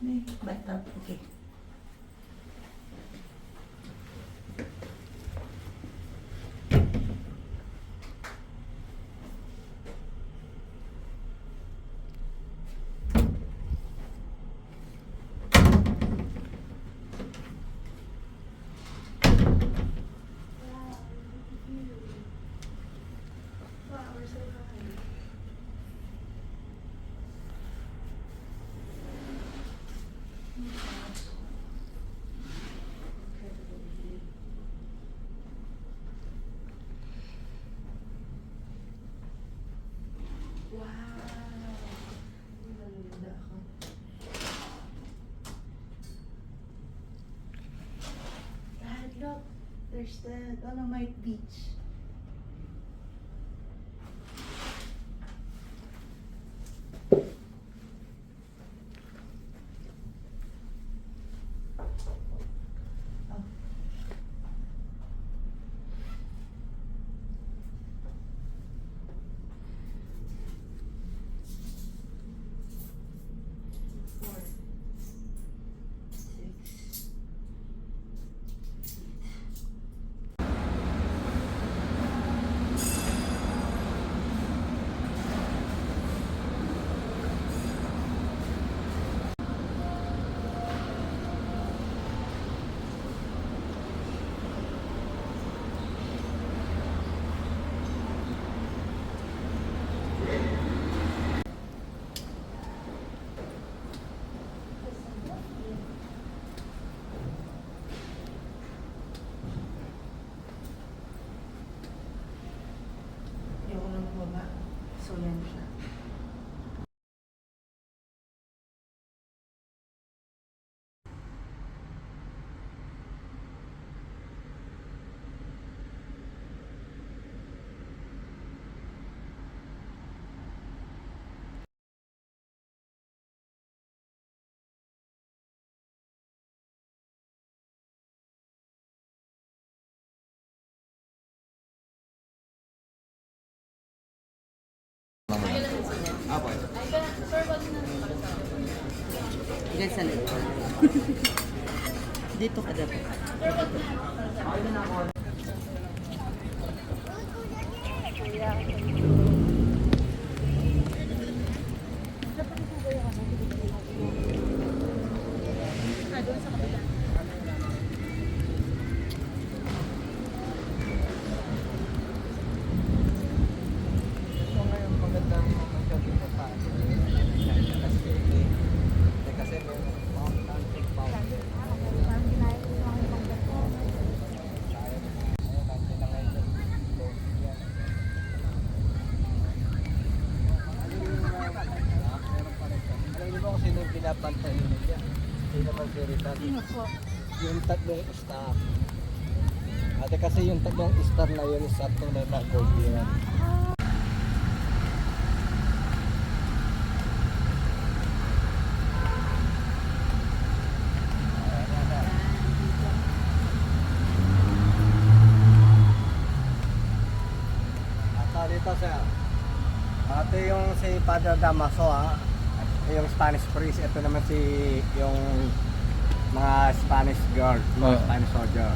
May bathtub. Okay. Look, there's the Dolomite Beach. Oh. So yan siya. Diyan sa likod. Dito ka dapat. Pinapantay nila. Hindi naman seritan. Yung tatlong star. Ate kasi yung tatlong star na yun is saktong may mag-gold yan. Dito siya. Ate yung si Padre Damaso yung Spanish priest, ito naman si yung mga Spanish girl, mga Spanish soldier.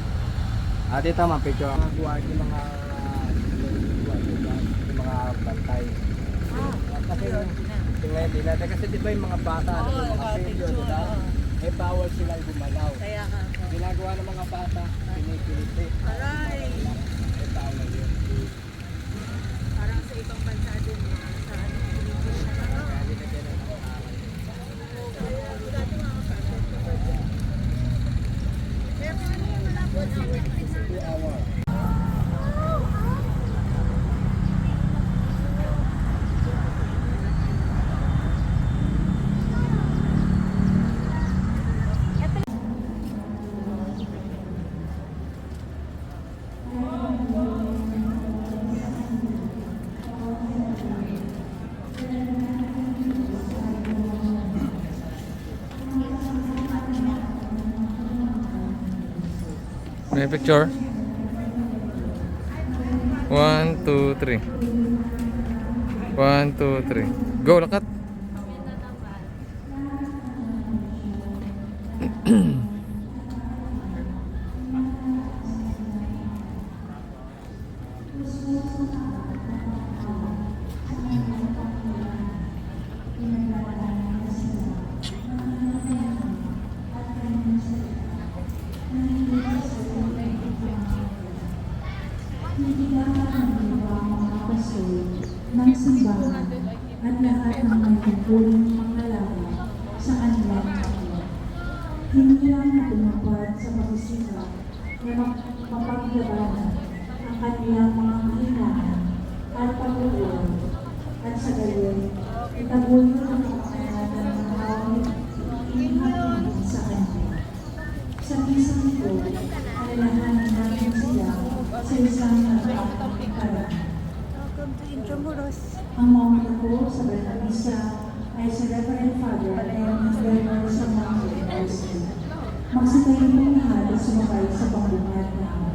Dito mga picture, mga guard yung mga bantay. Kasi tingnan din natin, kasi di ba yung mga bata, mga pilyo, di ba? Eh bawal silang gumalaw. Kaya ka. Ginagawa ng mga bata, pinipiliti. Aray! Eh bawal yun. Parang sa ibang bansa din. Sa May picture. 1, 2, 3. 1, 2, 3. Go, lakat. ng simbahan at lahat ng may tungkulong mangalala sa kanilang kapwa. Hindi lang na tumapad sa pag-isipan na mapaglabanan ang kanilang mga kahilangan at pag-uwan at sa gayon, itabuyo ang kapayatan ng awit inihapin sa kanila. Sa isang ito, alalahanin natin sila sa isang nagpapang paraan. Ang mga ko sa Bernabisa ay sa Reverend Father and Reverend Samuel University. Magsitayin po lahat at sumabay sa pambungad na ako.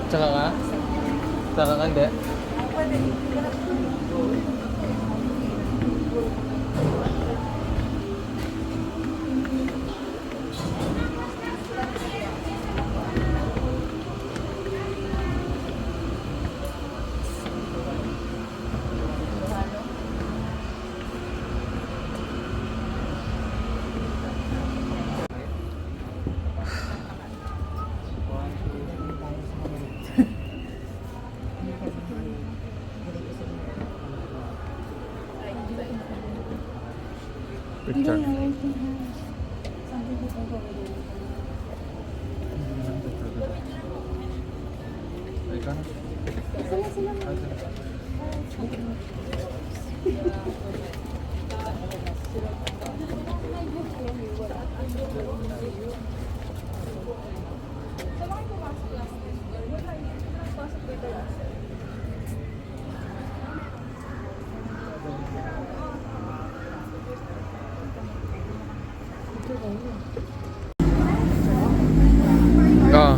Tsaka ka? Tsaka ka hindi? Picture. Oo.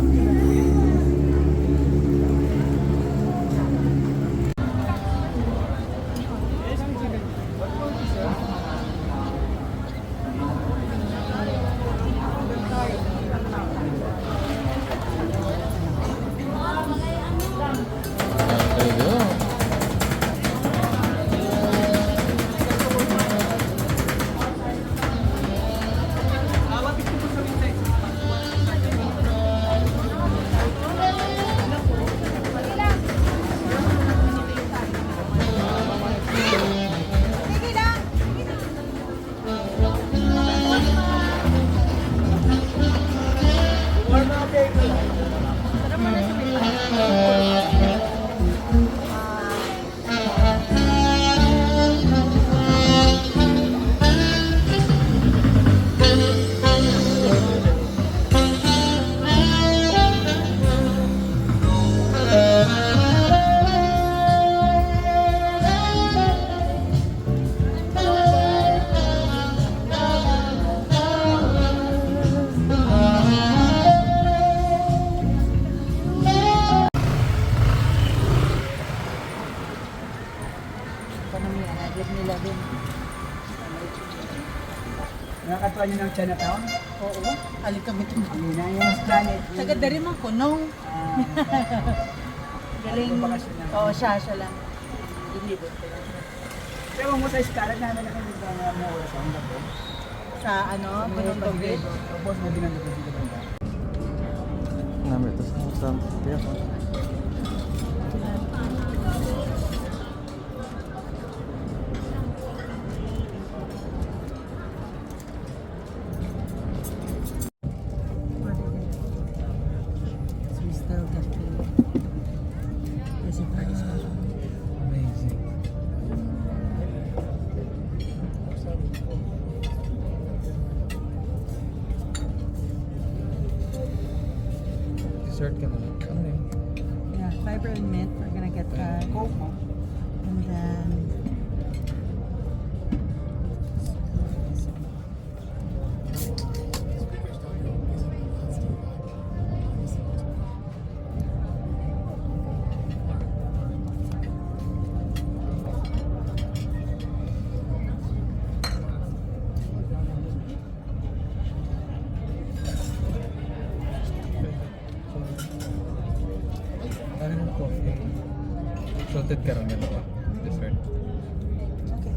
Nakakatuwa niyo ng Chinatown? Oo. Halik kami ito. Yun na yung planet. Sagad na rin mang kunong. Galing. Bakasyon na. Oo, siya lang. Pero mo sa Scarlett namin ako dito ang mga oras ang gabi. Sa ano, Bunong Tubig. Tapos na binando ko dito banda. Namin ito sa tiyak. So we still get to visit Paris. Amazing. Dessert ka na lang. Ano yun? Yeah, fiber and mint. We're gonna get Coke mo. and then Ano yung coffee? Salted caramel ba? Dessert. okay.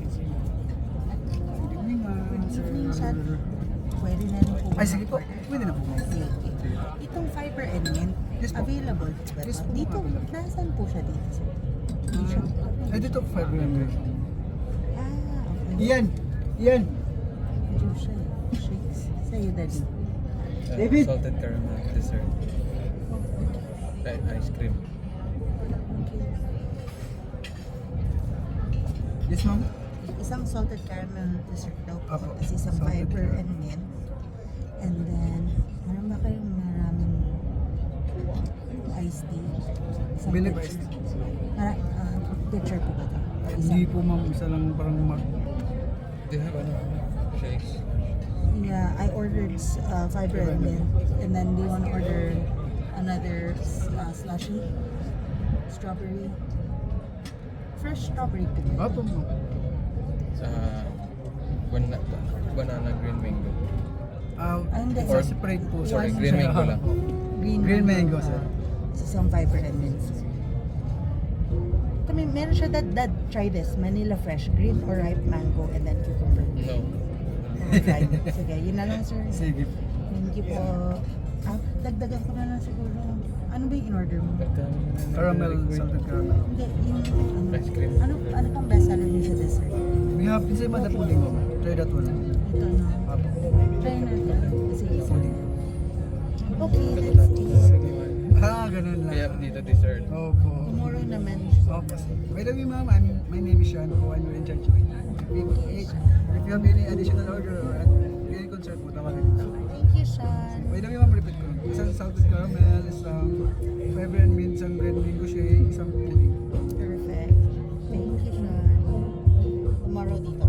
Sir. Pwede na rin po. Ay, sige po. Pwede na po. Sige. Itong fiber and mint, Yes po. available. Yes po, Dito, available. nasaan po siya dito? Sir? Hindi siya. Ay, dito 500. Ah, okay. Iyan! Iyan! Medyo siya eh. Shakes. Sa'yo, Daddy. David! Salted caramel dessert. Ice cream. Yes, ma'am. Isang salted caramel dessert daw po. Apo. Tapos isang Salted fiber caramel. and mint. And then, meron ba kayong maraming iced tea? Isang Believe pitcher. iced tea. Pitcher po ba ito? Or Hindi isang? po, ma'am. Isa lang parang mag... Do you have ano? Shakes? Yeah, I ordered fiber and mint. And then, do you want to order another slushy? Strawberry? Fresh strawberry po. Apo, ma'am. Banana green mango. Hindi. Or separate po. Sorry, One green siya. mango lang. Green mango, sir. Isang fiber and mint. Kami, meron siya dad, try this. Manila fresh, green or ripe mango, and then cucumber. No. Try. Sige, yun na lang, sir. Sige po. Thank you po. Dagdagan ko na lang siguro. Ano ba yung in-order mo? Caramel, salted caramel. Hindi, yung Ice cream. ano pang best seller niyo sa dessert? We have inside the pudding, ma'am. Try that one. Ito na. Apo. Try natin. Sige, sige. Okay, let's eat. Ganun lang. Kaya dito dessert. Opo. Tomorrow naman. Opo. By the way, ma'am, my name is Sean po. I'm in charge. If you have any additional order or any concern po, tawagin niyo. Thank you, Sean. By the way, ma'am, repeat ko. Isang salted caramel, isang fiber and mint, isang red mango shake, isang pudding. Perfect. Thank you, Sean. Tomorrow dito.